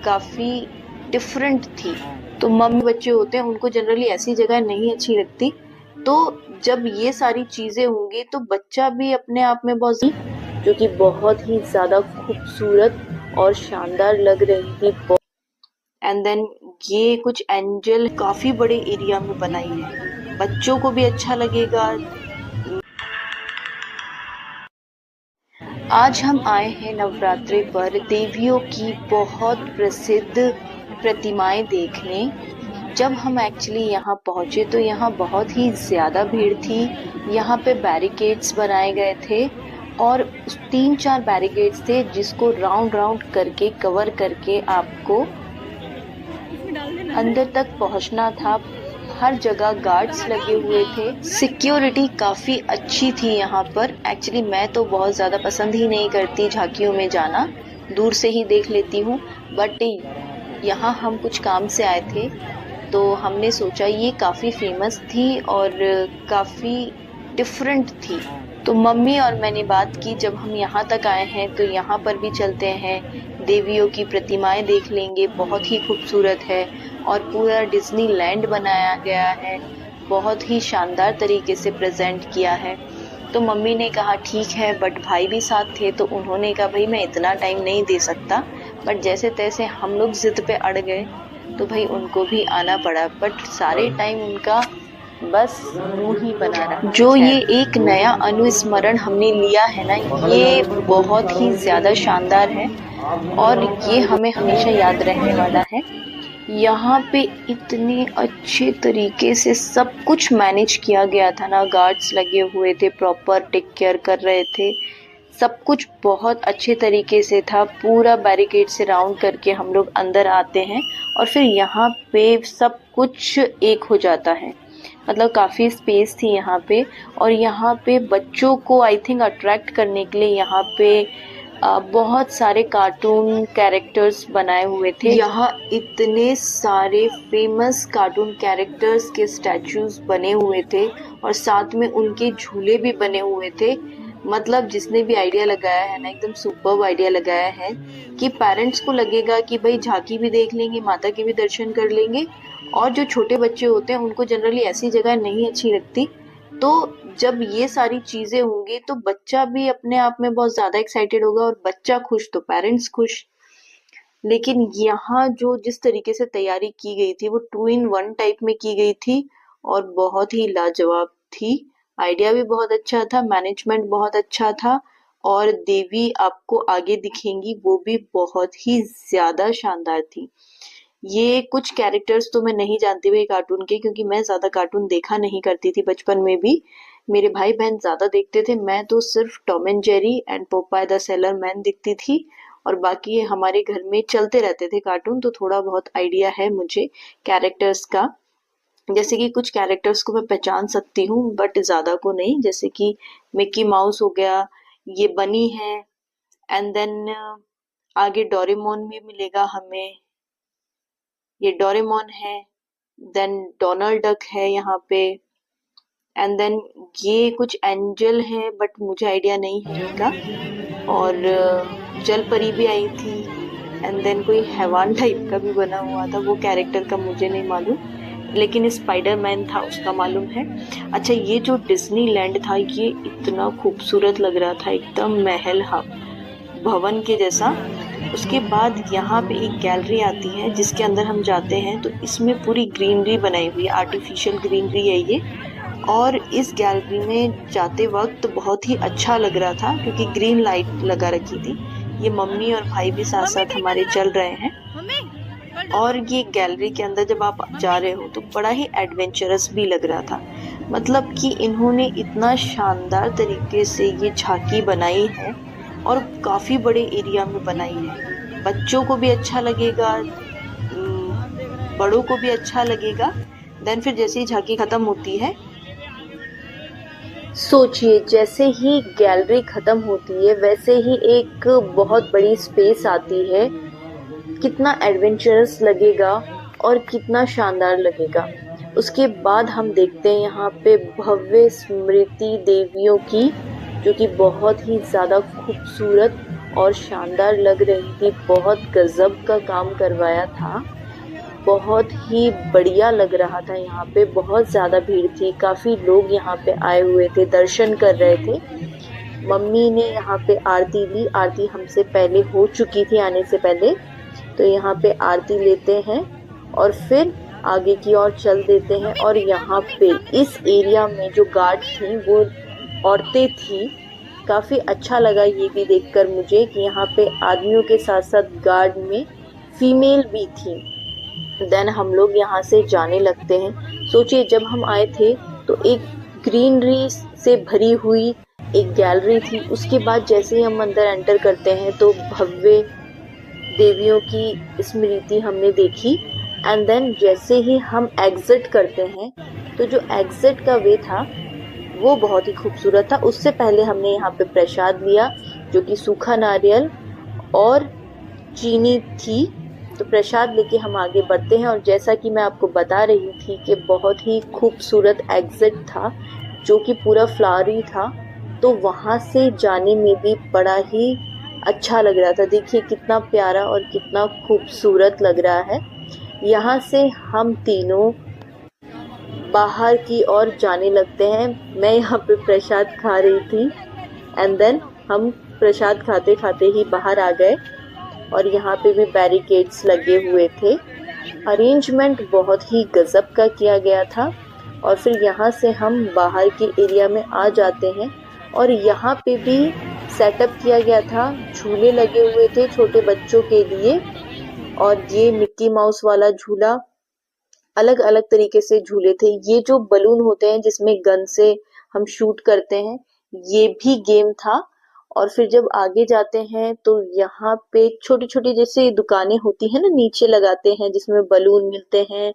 काफ़ी डिफरेंट थी। तो मम्मी बच्चे होते हैं उनको जनरली ऐसी जगह नहीं अच्छी लगती, तो जब ये सारी चीज़ें होंगी तो बच्चा भी अपने आप में बहुत, जो कि बहुत ही ज़्यादा खूबसूरत और शानदार लग रही थी। एंड देन ये कुछ एंजल काफ़ी बड़े एरिया में बनाई है, बच्चों को भी अच्छा लगेगा। आज हम आए हैं नवरात्रि पर देवियों की बहुत प्रसिद्ध प्रतिमाएं देखने। जब हम एक्चुअली यहाँ पहुँचे तो यहाँ बहुत ही ज़्यादा भीड़ थी। यहाँ पे बैरिकेड्स बनाए गए थे और 3-4 बैरिकेड्स थे जिसको राउंड राउंड करके कवर करके आपको अंदर तक पहुँचना था। हर जगह गार्ड्स लगे हुए थे, सिक्योरिटी काफ़ी अच्छी थी यहाँ पर। एक्चुअली मैं तो बहुत ज़्यादा पसंद ही नहीं करती झांकियों में जाना, दूर से ही देख लेती हूँ, बट यहाँ हम कुछ काम से आए थे तो हमने सोचा ये काफ़ी फेमस थी और काफ़ी डिफरेंट थी। तो मम्मी और मैंने बात की जब हम यहाँ तक आए हैं तो यहाँ पर भी चलते हैं, देवियों की प्रतिमाएं देख लेंगे, बहुत ही खूबसूरत है और पूरा डिज्नी लैंड बनाया गया है, बहुत ही शानदार तरीके से प्रेजेंट किया है। तो मम्मी ने कहा ठीक है, बट भाई भी साथ थे तो उन्होंने कहा भाई मैं इतना टाइम नहीं दे सकता, बट जैसे तैसे हम लोग जिद पे अड़ गए तो भाई उनको भी आना पड़ा। बट सारे टाइम उनका बस मुंह ही बना रहा। जो ये एक नया अनुस्मरण हमने लिया है ना, ये बहुत ही ज़्यादा शानदार है और ये हमें हमेशा याद रहने वाला है। यहाँ पे इतने अच्छे तरीके से सब कुछ मैनेज किया गया था ना, गार्ड्स लगे हुए थे, प्रॉपर टेक केयर कर रहे थे, सब कुछ बहुत अच्छे तरीके से था। पूरा बैरिकेड से राउंड करके हम लोग अंदर आते हैं और फिर यहाँ पे सब कुछ एक हो जाता है, मतलब काफ़ी स्पेस थी यहाँ पे। और यहाँ पे बच्चों को आई थिंक अट्रैक्ट करने के लिए यहाँ पे बहुत सारे कार्टून कैरेक्टर्स बनाए हुए थे। यहाँ इतने सारे फेमस कार्टून कैरेक्टर्स के स्टैचूज बने हुए थे और साथ में उनके झूले भी बने हुए थे। मतलब जिसने भी आइडिया लगाया है ना, एकदम सुपर्ब आइडिया लगाया है कि पेरेंट्स को लगेगा कि भाई झांकी भी देख लेंगे, माता के भी दर्शन कर लेंगे। और जो छोटे बच्चे होते हैं उनको जनरली ऐसी जगह नहीं अच्छी लगती, तो जब ये सारी चीजें होंगी तो बच्चा भी अपने आप में बहुत ज्यादा एक्साइटेड होगा और बच्चा खुश तो पेरेंट्स खुश। लेकिन यहाँ जो जिस तरीके से तैयारी की गई थी वो 2 in 1 टाइप में की गई थी और बहुत ही लाजवाब थी। आइडिया भी बहुत अच्छा था, मैनेजमेंट बहुत अच्छा था और देवी आपको आगे दिखेंगी वो भी बहुत ही ज्यादा शानदार थी। ये कुछ कैरेक्टर्स तो मैं नहीं जानती भाई कार्टून के, क्योंकि मैं ज्यादा कार्टून देखा नहीं करती थी बचपन में भी, मेरे भाई बहन ज्यादा देखते थे, मैं तो सिर्फ Tom and Jerry and Popeye the sailor man दिखती थी और बाकी हमारे घर में चलते रहते थे कार्टून, तो थोड़ा बहुत आइडिया है मुझे कैरेक्टर्स का। जैसे कि कुछ कैरेक्टर्स को मैं पहचान सकती हूँ बट ज्यादा को नहीं, जैसे कि मिक्की माउस हो गया, ये बनी है, एंड देन आगे डोरेमोन भी मिलेगा हमें, ये डोरेमोन है, देन डोनाल्ड डक है यहाँ पे, एंड देन ये कुछ एंजल है बट मुझे आइडिया नहीं है इनका, और जल परी भी आई थी, एंड देन कोई हैवान टाइप का भी बना हुआ था, वो कैरेक्टर का मुझे नहीं मालूम, लेकिन स्पाइडरमैन था उसका मालूम है। अच्छा, ये जो डिज्नी लैंड था ये इतना खूबसूरत लग रहा था, एकदम महल भवन के जैसा। उसके बाद यहाँ पे एक गैलरी आती है जिसके अंदर हम जाते हैं तो इसमें पूरी ग्रीनरी बनाई हुई है, आर्टिफिशियल ग्रीनरी है ये, और इस गैलरी में जाते वक्त बहुत ही अच्छा लग रहा था क्योंकि ग्रीन लाइट लगा रखी थी। ये मम्मी और भाई भी साथ साथ हमारे चल रहे हैं और ये गैलरी के अंदर जब आप जा रहे हो तो बड़ा ही एडवेंचरस भी लग रहा था। मतलब कि इन्होंने इतना शानदार तरीके से ये झांकी बनाई है और काफ़ी बड़े एरिया में बनाई है, बच्चों को भी अच्छा लगेगा, बड़ों को भी अच्छा लगेगा। देन फिर जैसे ही झांकी ख़त्म होती है, सोचिए जैसे ही गैलरी ख़त्म होती है वैसे ही एक बहुत बड़ी स्पेस आती है, कितना एडवेंचरस लगेगा और कितना शानदार लगेगा। उसके बाद हम देखते हैं यहाँ पे भव्य स्मृति देवियों की, जो कि बहुत ही ज़्यादा खूबसूरत और शानदार लग रही थी। बहुत गजब का काम करवाया था, बहुत ही बढ़िया लग रहा था। यहाँ पे बहुत ज़्यादा भीड़ थी, काफ़ी लोग यहाँ पे आए हुए थे, दर्शन कर रहे थे। मम्मी ने यहाँ पे आरती ली, आरती हमसे पहले हो चुकी थी आने से पहले। तो यहाँ पे आरती लेते हैं और फिर आगे की ओर चल देते हैं। और यहाँ पे इस एरिया में जो गार्ड थी वो औरतें थी। काफ़ी अच्छा लगा ये भी देखकर मुझे कि यहाँ पे आदमियों के साथ साथ गार्ड में फीमेल भी थी। देन हम लोग यहाँ से जाने लगते हैं। सोचिए, जब हम आए थे तो एक ग्रीनरी से भरी हुई एक गैलरी थी। उसके बाद जैसे ही हम अंदर एंटर करते हैं तो भव्य देवियों की स्मृति हमने देखी। एंड देन जैसे ही हम एग्जिट करते हैं तो जो एग्जिट का वे था वो बहुत ही खूबसूरत था। उससे पहले हमने यहाँ पे प्रसाद लिया, जो कि सूखा नारियल और चीनी थी। तो प्रसाद लेके हम आगे बढ़ते हैं। और जैसा कि मैं आपको बता रही थी कि बहुत ही खूबसूरत एग्जिट था जो कि पूरा फ्लावरी था, तो वहाँ से जाने में भी बड़ा ही अच्छा लग रहा था। देखिए कितना प्यारा और कितना खूबसूरत लग रहा है। यहाँ से हम तीनों बाहर की ओर जाने लगते हैं। मैं यहाँ पे प्रसाद खा रही थी एंड देन हम प्रसाद खाते खाते ही बाहर आ गए। और यहाँ पे भी बैरिकेड्स लगे हुए थे। अरेंजमेंट बहुत ही गजब का किया गया था। और फिर यहाँ से हम बाहर के एरिया में आ जाते हैं और यहाँ पे भी सेटअप किया गया था। झूले लगे हुए थे छोटे बच्चों के लिए, और ये मिक्की माउस वाला झूला, अलग अलग तरीके से झूले थे। ये जो बलून होते हैं जिसमें गन से हम शूट करते हैं, ये भी गेम था। और फिर जब आगे जाते हैं तो यहाँ पे छोटी छोटी जैसे दुकानें होती है ना, नीचे लगाते हैं, जिसमें बलून मिलते हैं,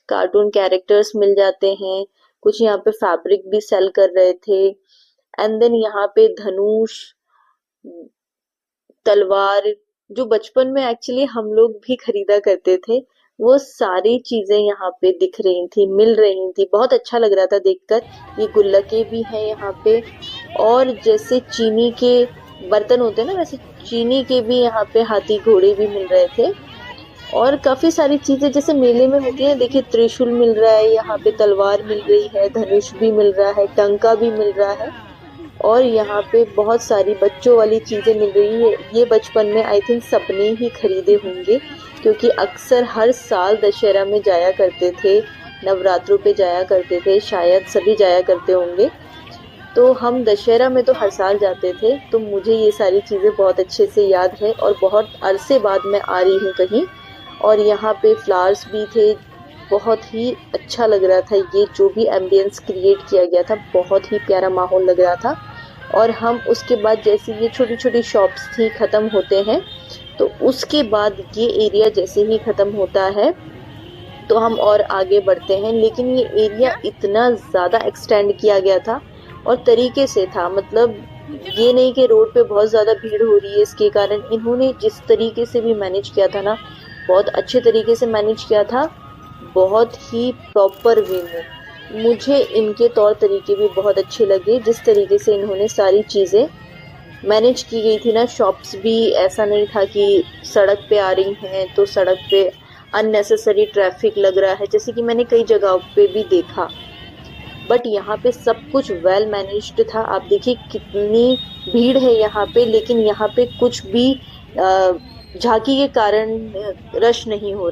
कार्टून कैरेक्टर्स मिल जाते हैं। कुछ यहाँ पे फैब्रिक भी सेल कर रहे थे। एंड देन यहाँ पे धनुष, तलवार, जो बचपन में एक्चुअली हम लोग भी खरीदा करते थे, वो सारी चीजें यहाँ पे दिख रही थी, मिल रही थी। बहुत अच्छा लग रहा था देखकर। ये गुल्लके भी हैं यहाँ पे, और जैसे चीनी के बर्तन होते हैं ना, वैसे चीनी के भी यहाँ पे हाथी घोड़े भी मिल रहे थे। और काफी सारी चीजें जैसे मेले में होती है, देखिए त्रिशूल मिल रहा है, यहाँ पे तलवार मिल रही है, धनुष भी मिल रहा है, टंका भी मिल रहा है। और यहाँ पे बहुत सारी बच्चों वाली चीजें मिल रही है। ये बचपन में आई थिंक सबने ही खरीदे होंगे, क्योंकि अक्सर हर साल दशहरा में जाया करते थे, नवरात्रों पे जाया करते थे, शायद सभी जाया करते होंगे। तो हम दशहरा में तो हर साल जाते थे, तो मुझे ये सारी चीज़ें बहुत अच्छे से याद है। और बहुत अरसे बाद मैं आ रही हूँ कहीं। और यहाँ पे फ्लावर्स भी थे, बहुत ही अच्छा लग रहा था। ये जो भी एम्बियंस क्रिएट किया गया था, बहुत ही प्यारा माहौल लग रहा था। और हम उसके बाद जैसे ये छोटी छोटी शॉप्स थी ख़त्म होते हैं, तो उसके बाद ये एरिया जैसे ही ख़त्म होता है तो हम और आगे बढ़ते हैं। लेकिन ये एरिया इतना ज़्यादा एक्सटेंड किया गया था और तरीके से था, मतलब ये नहीं कि रोड पे बहुत ज़्यादा भीड़ हो रही है इसके कारण। इन्होंने जिस तरीके से भी मैनेज किया था ना, बहुत अच्छे तरीके से मैनेज किया था, बहुत ही प्रॉपर वे में। मुझे इनके तौर तरीके भी बहुत अच्छे लगे, जिस तरीके से इन्होंने सारी चीज़ें मैनेज की गई थी ना। शॉप्स भी ऐसा नहीं था कि सड़क पे आ रही हैं तो सड़क पे अननेसेसरी ट्रैफिक लग रहा है, जैसे कि मैंने कई जगहों पे भी देखा। बट यहाँ पे सब कुछ वेल मैनेज्ड था। आप देखिए कितनी भीड़ है यहाँ पे, लेकिन यहाँ पे कुछ भी झांकी के कारण रश नहीं हो रहा।